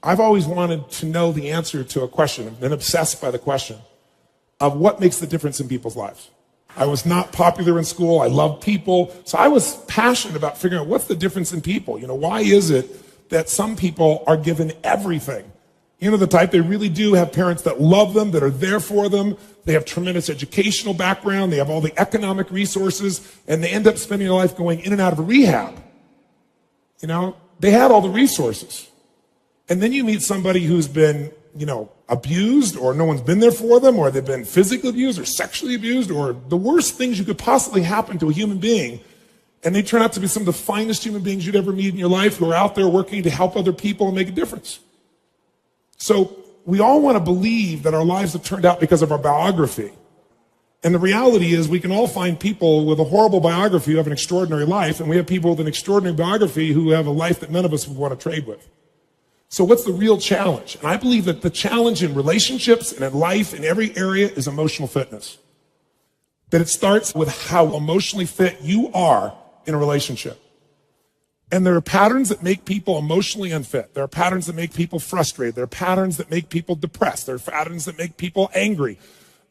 I've always wanted to know the answer to a question. I've been obsessed by the question of what makes the difference in people's lives. I was not popular in school. I loved people. So I was passionate about figuring out what's the difference in people. Why is it that some people are given everything? The type, they really do have parents that love them, that are there for them. They have tremendous educational background. They have all the economic resources, and they end up spending their life going in and out of a rehab. They had all the resources. And then you meet somebody who's been, abused, or no one's been there for them, or they've been physically abused or sexually abused, or the worst things you could possibly happen to a human being. And they turn out to be some of the finest human beings you'd ever meet in your life, who are out there working to help other people and make a difference. So we all want to believe that our lives have turned out because of our biography. And the reality is we can all find people with a horrible biography who have an extraordinary life, and we have people with an extraordinary biography who have a life that none of us would want to trade with. So what's the real challenge? And I believe that the challenge in relationships and in life, in every area, is emotional fitness. That it starts with how emotionally fit you are in a relationship. And there are patterns that make people emotionally unfit. There are patterns that make people frustrated. There are patterns that make people depressed. There are patterns that make people angry.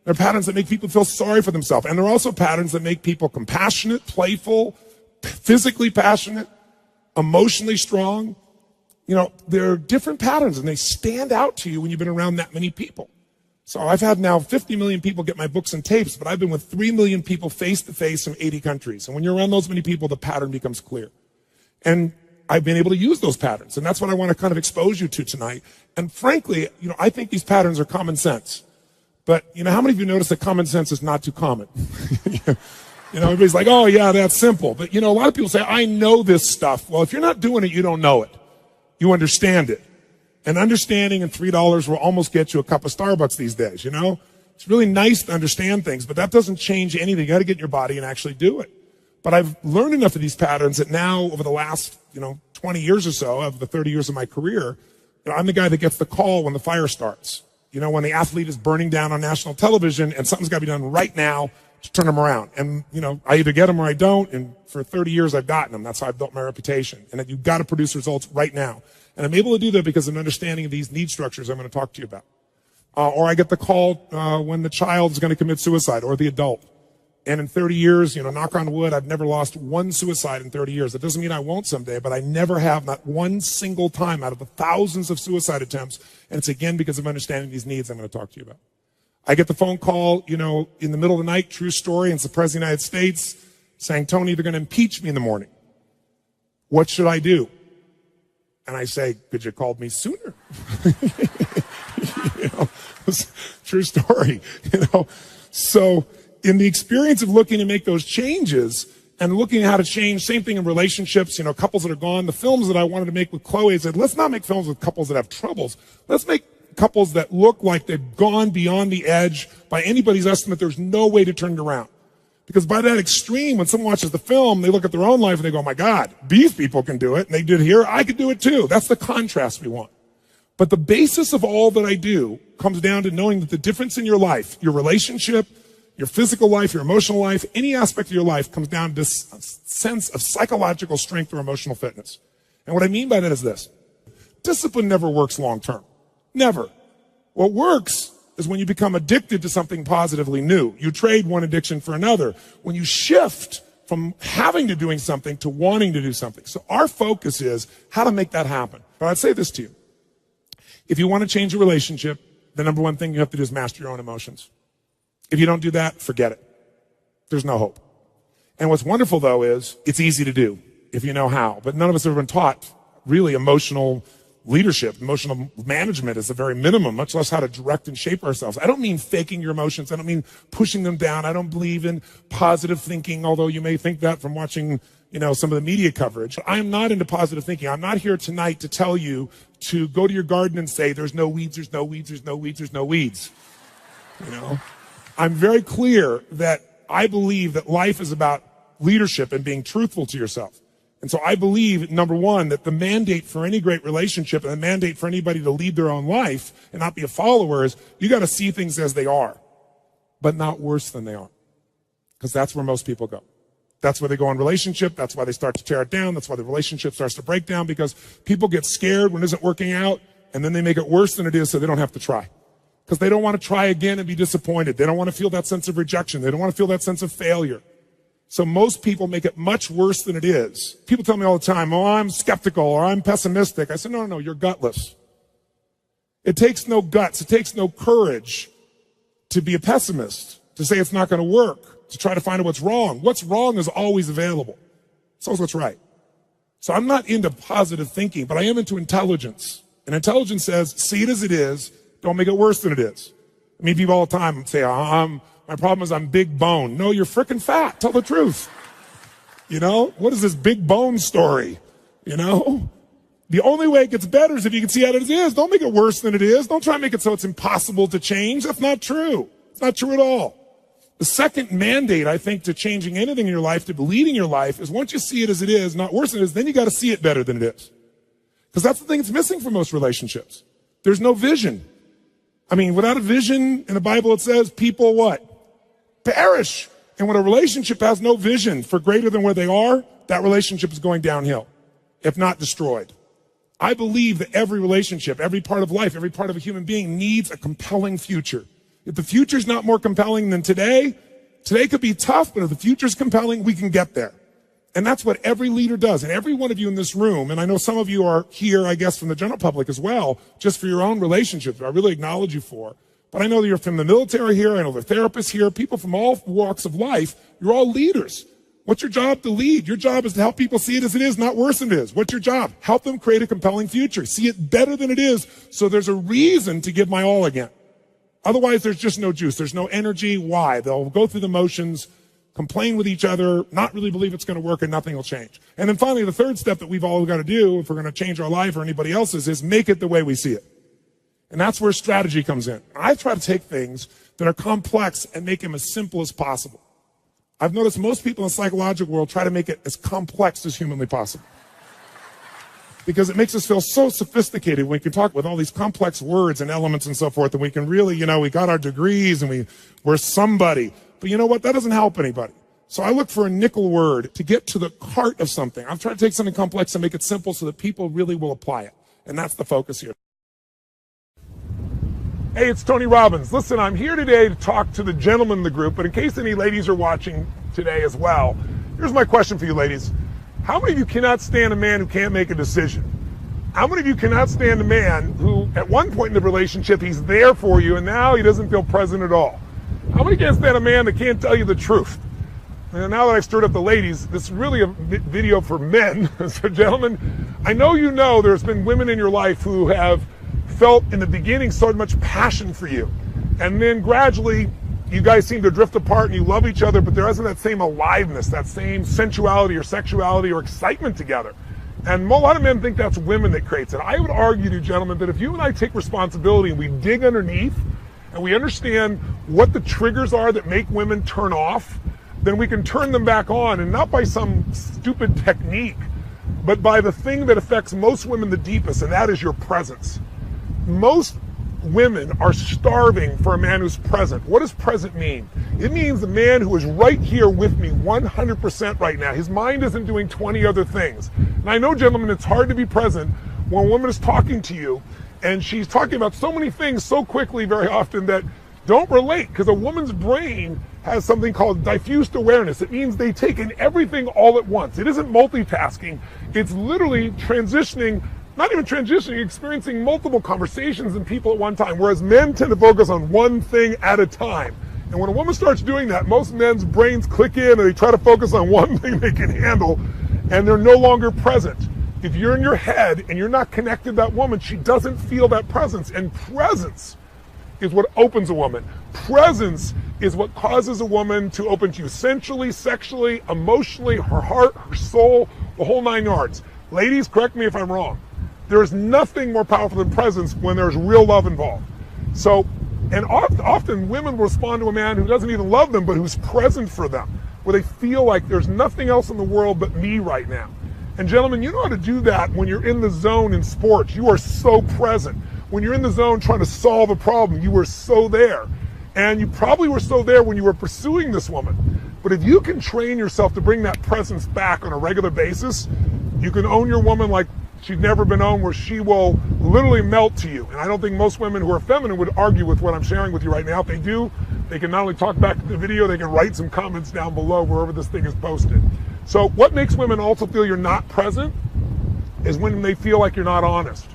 There are patterns that make people feel sorry for themselves. And there are also patterns that make people compassionate, playful, physically passionate, emotionally strong. There are different patterns, and they stand out to you when you've been around that many people. So I've had now 50 million people get my books and tapes, but I've been with 3 million people face-to-face from 80 countries. And when you're around those many people, the pattern becomes clear. And I've been able to use those patterns, and that's what I want to kind of expose you to tonight. And frankly, I think these patterns are common sense. But, how many of you notice that common sense is not too common? Everybody's like, oh, yeah, that's simple. But, a lot of people say, I know this stuff. Well, if you're not doing it, you don't know it. You understand it. And understanding and $3 will almost get you a cup of Starbucks these days, It's really nice to understand things, but that doesn't change anything. You got to get in your body and actually do it. But I've learned enough of these patterns that now, over the last, 20 years or so, of the 30 years of my career, I'm the guy that gets the call when the fire starts. When the athlete is burning down on national television and something's got to be done right now to turn them around. And, I either get them or I don't. And for 30 years, I've gotten them. That's how I've built my reputation. And that you've got to produce results right now. And I'm able to do that because of an understanding of these need structures I'm going to talk to you about. Or I get the call when the child is going to commit suicide, or the adult. And in 30 years, knock on wood, I've never lost one suicide in 30 years. That doesn't mean I won't someday, but I never have, not one single time out of the thousands of suicide attempts. And it's again because of understanding these needs I'm going to talk to you about. I get the phone call, in the middle of the night, true story, and it's the President of the United States saying, Tony, they're going to impeach me in the morning. What should I do? And I say, could you have called me sooner? True story, So in the experience of looking to make those changes and looking at how to change, same thing in relationships, couples that are gone, the films that I wanted to make with Chloe, I said, let's not make films with couples that have troubles. Let's make couples that look like they've gone beyond the edge. By anybody's estimate, there's no way to turn it around. Because by that extreme, when someone watches the film, they look at their own life and they go, oh my God, these people can do it. And they did here, I could do it too. That's the contrast we want. But the basis of all that I do comes down to knowing that the difference in your life, your relationship, your physical life, your emotional life, any aspect of your life comes down to this sense of psychological strength or emotional fitness. And what I mean by that is this. Discipline never works long term. Never. What works is when you become addicted to something positively new. You trade one addiction for another. When you shift from having to doing something to wanting to do something. So our focus is how to make that happen. But I'd say this to you. If you want to change a relationship, the number one thing you have to do is master your own emotions. If you don't do that, forget it. There's no hope. And what's wonderful, though, is it's easy to do if you know how. But none of us have ever been taught really emotional leadership. Emotional management is the very minimum, much less how to direct and shape ourselves. I don't mean faking your emotions. I don't mean pushing them down. I don't believe in positive thinking, although you may think that from watching some of the media coverage. I am not into positive thinking. I'm not here tonight to tell you to go to your garden and say, there's no weeds, there's no weeds, there's no weeds, there's no weeds. I'm very clear that I believe that life is about leadership and being truthful to yourself. And so I believe, number one, that the mandate for any great relationship and the mandate for anybody to lead their own life and not be a follower is you got to see things as they are, but not worse than they are. Because that's where most people go. That's where they go in relationship. That's why they start to tear it down. That's why the relationship starts to break down, because people get scared when it isn't working out. and then they make it worse than it is so they don't have to try. Because they don't want to try again and be disappointed. They don't want to feel that sense of rejection. They don't want to feel that sense of failure. So most people make it much worse than it is. People tell me all the time, oh, I'm skeptical or I'm pessimistic. I said, no, you're gutless. It takes no guts. It takes no courage to be a pessimist, to say it's not going to work, to try to find out what's wrong. What's wrong is always available. It's always what's right. So I'm not into positive thinking, but I am into intelligence. And intelligence says, see it as it is. Don't make it worse than it is. I mean, people all the time say, my problem is I'm big bone. No, you're freaking fat. Tell the truth. You know, what is this big bone story? You know, the only way it gets better is if you can see how it is. Don't make it worse than it is. Don't try to make it so it's impossible to change. That's not true. It's not true at all. The second mandate, I think, to changing anything in your life, to leading your life, is once you see it as it is, not worse than it is, then you got to see it better than it is. Because that's the thing that's missing from most relationships. There's no vision. I mean, without a vision, in the Bible it says people what? Perish. And when a relationship has no vision for greater than where they are, that relationship is going downhill, if not destroyed. I believe that every relationship, every part of life, every part of a human being needs a compelling future. If the future's not more compelling than today could be tough, but if the future's compelling, we can get there. And that's what every leader does. And every one of you in this room, and I know some of you are here, I guess, from the general public as well, just for your own relationships, I really acknowledge you for. But I know that you're from the military here, I know the therapists here, people from all walks of life. You're all leaders. What's your job? To lead. Your job is to help people see it as it is, not worse than it is. What's your job? Help them create a compelling future. See it better than it is, so there's a reason to give my all again. Otherwise, there's just no juice. There's no energy. Why? They'll go through the motions, complain with each other, not really believe it's going to work, and nothing will change. And then finally, the third step that we've all got to do if we're going to change our life or anybody else's is make it the way we see it. And that's where strategy comes in. I try to take things that are complex and make them as simple as possible. I've noticed most people in the psychological world try to make it as complex as humanly possible. Because it makes us feel so sophisticated when we can talk with all these complex words and elements and so forth, and we can really, we got our degrees and we're somebody. But you know what? That doesn't help anybody. So I look for a nickel word to get to the heart of something. I'm trying to take something complex and make it simple so that people really will apply it. And that's the focus here. Hey, it's Tony Robbins. Listen, I'm here today to talk to the gentlemen in the group, but in case any ladies are watching today as well, here's my question for you ladies. How many of you cannot stand a man who can't make a decision? How many of you cannot stand a man who, at one point in the relationship, he's there for you, and now he doesn't feel present at all? How many can't stand a man that can't tell you the truth? And now that I've stirred up the ladies, this is really a video for men. So gentlemen, I know you know there's been women in your life who have felt in the beginning so much passion for you. And then gradually, you guys seem to drift apart and you love each other, but there isn't that same aliveness, that same sensuality or sexuality or excitement together. And a lot of men think that's women that creates it. I would argue to you, gentlemen, that if you and I take responsibility and we dig underneath and we understand what the triggers are that make women turn off, then we can turn them back on, and not by some stupid technique, but by the thing that affects most women the deepest, and that is your presence. Most women are starving for a man who's present. What does present mean? It means a man who is right here with me 100% right now. His mind isn't doing 20 other things. And I know, gentlemen, it's hard to be present when a woman is talking to you and she's talking about so many things so quickly very often that don't relate, because a woman's brain has something called diffused awareness. It means they take in everything all at once. It isn't multitasking. It's literally transitioning, not even transitioning, experiencing multiple conversations and people at one time, whereas men tend to focus on one thing at a time. And when a woman starts doing that, most men's brains click in and they try to focus on one thing they can handle, and they're no longer present. If you're in your head and you're not connected to that woman, she doesn't feel that presence. And presence is what opens a woman. Presence is what causes a woman to open to you sensually, sexually, emotionally, her heart, her soul, the whole 9 yards. Ladies, correct me if I'm wrong. There is nothing more powerful than presence when there's real love involved. So, and often women will respond to a man who doesn't even love them, but who's present for them, where they feel like there's nothing else in the world but me right now. And gentlemen, you know how to do that when you're in the zone in sports. You are so present. When you're in the zone trying to solve a problem, you were so there. And you probably were so there when you were pursuing this woman. But if you can train yourself to bring that presence back on a regular basis, you can own your woman like She's never been owned where she will literally melt to you. And I don't think most women who are feminine would argue with what I'm sharing with you right now. If they do, they can not only talk back to the video, they can write some comments down below wherever this thing is posted. So what makes women also feel you're not present is when they feel like you're not honest.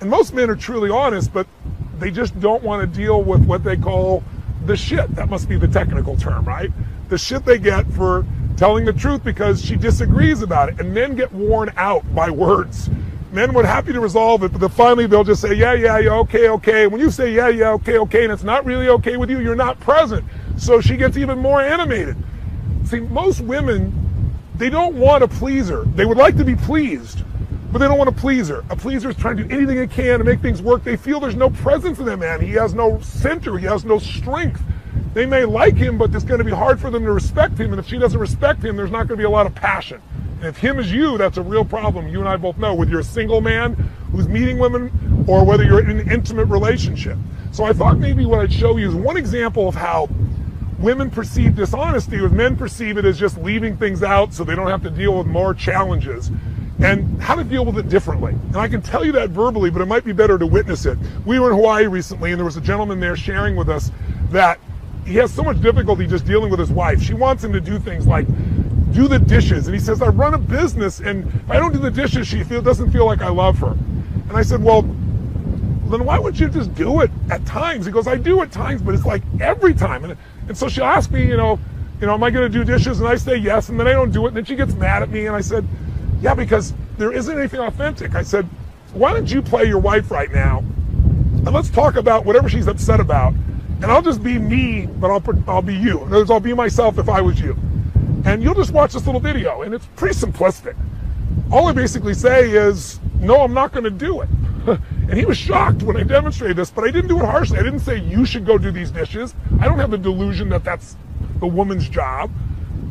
And most men are truly honest, but they just don't want to deal with what they call the shit. That must be the technical term, right? The shit they get for telling the truth because she disagrees about it. And men get worn out by words. Men would happy to resolve it, but then finally they'll just say, yeah, okay. When you say, yeah, okay, and it's not really okay with you, you're not present. So she gets even more animated. See, most women, they don't want to please her. They would like to be pleased, but they don't want to please her. A pleaser is trying to do anything they can to make things work. They feel there's no presence in that man. He has no center. He has no strength. They may like him, but it's going to be hard for them to respect him. And if she doesn't respect him, there's not going to be a lot of passion. And if him is you, that's a real problem. You and I both know, whether you're a single man who's meeting women or whether you're in an intimate relationship. So I thought maybe what I'd show you is one example of how women perceive dishonesty, with men perceive it as just leaving things out so they don't have to deal with more challenges, and how to deal with it differently. And I can tell you that verbally, but it might be better to witness it. We were in Hawaii recently, and there was a gentleman there sharing with us that he has so much difficulty just dealing with his wife. She wants him to do things like do the dishes. And he says, I run a business, and if I don't do the dishes, she doesn't feel like I love her. And I said, well, then why would you just do it at times? He goes, I do at times, but it's like every time. And so she'll ask me, am I going to do dishes? And I say yes, and then I don't do it. And then she gets mad at me, and I said, yeah, because there isn't anything authentic. I said, why don't you play your wife right now, and let's talk about whatever she's upset about. And I'll just be me, but I'll be you. In other words, I'll be myself if I was you. And you'll just watch this little video, and it's pretty simplistic. All I basically say is, no, I'm not going to do it. And he was shocked when I demonstrated this, but I didn't do it harshly. I didn't say, you should go do these dishes. I don't have the delusion that that's the woman's job.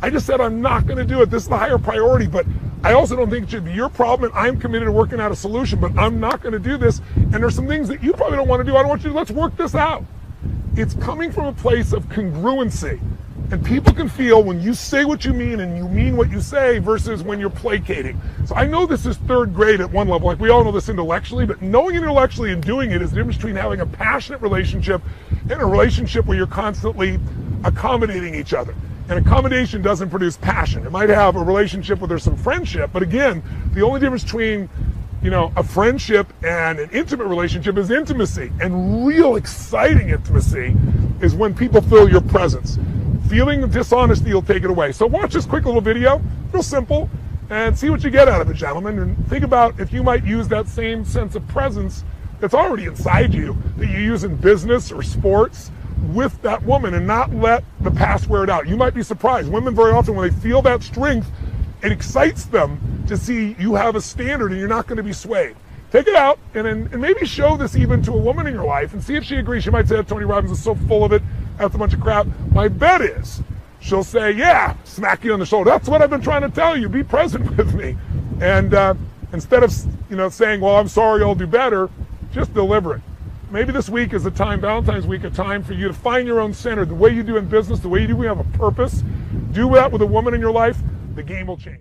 I just said, I'm not going to do it. This is the higher priority, but I also don't think it should be your problem, and I'm committed to working out a solution, but I'm not going to do this. And there's some things that you probably don't want to do. I don't want you to, let's work this out. It's coming from a place of congruency. And people can feel when you say what you mean and you mean what you say versus when you're placating. So I know this is third grade at one level. Like we all know this intellectually, but knowing it intellectually and doing it is the difference between having a passionate relationship and a relationship where you're constantly accommodating each other. And accommodation doesn't produce passion. It might have a relationship where there's some friendship, but again, the only difference between a friendship and an intimate relationship is intimacy. And real exciting intimacy is when people feel your presence. Feeling the dishonesty will take it away. So watch this quick little video, real simple, and see what you get out of it, gentlemen. And think about if you might use that same sense of presence that's already inside you, that you use in business or sports, with that woman, and not let the past wear it out. You might be surprised. Women very often, when they feel that strength, it excites them to see you have a standard and you're not going to be swayed. Take it out and maybe show this even to a woman in your life and see if she agrees. She might say, Tony Robbins is so full of it, that's a bunch of crap. My bet is she'll say, yeah, smack you on the shoulder. That's what I've been trying to tell you. Be present with me. And instead of saying, well, I'm sorry, I'll do better, just deliver it. Maybe this week is a time, Valentine's week, a time for you to find your own center. The way you do in business, the way you do, we have a purpose. Do that with a woman in your life, the game will change.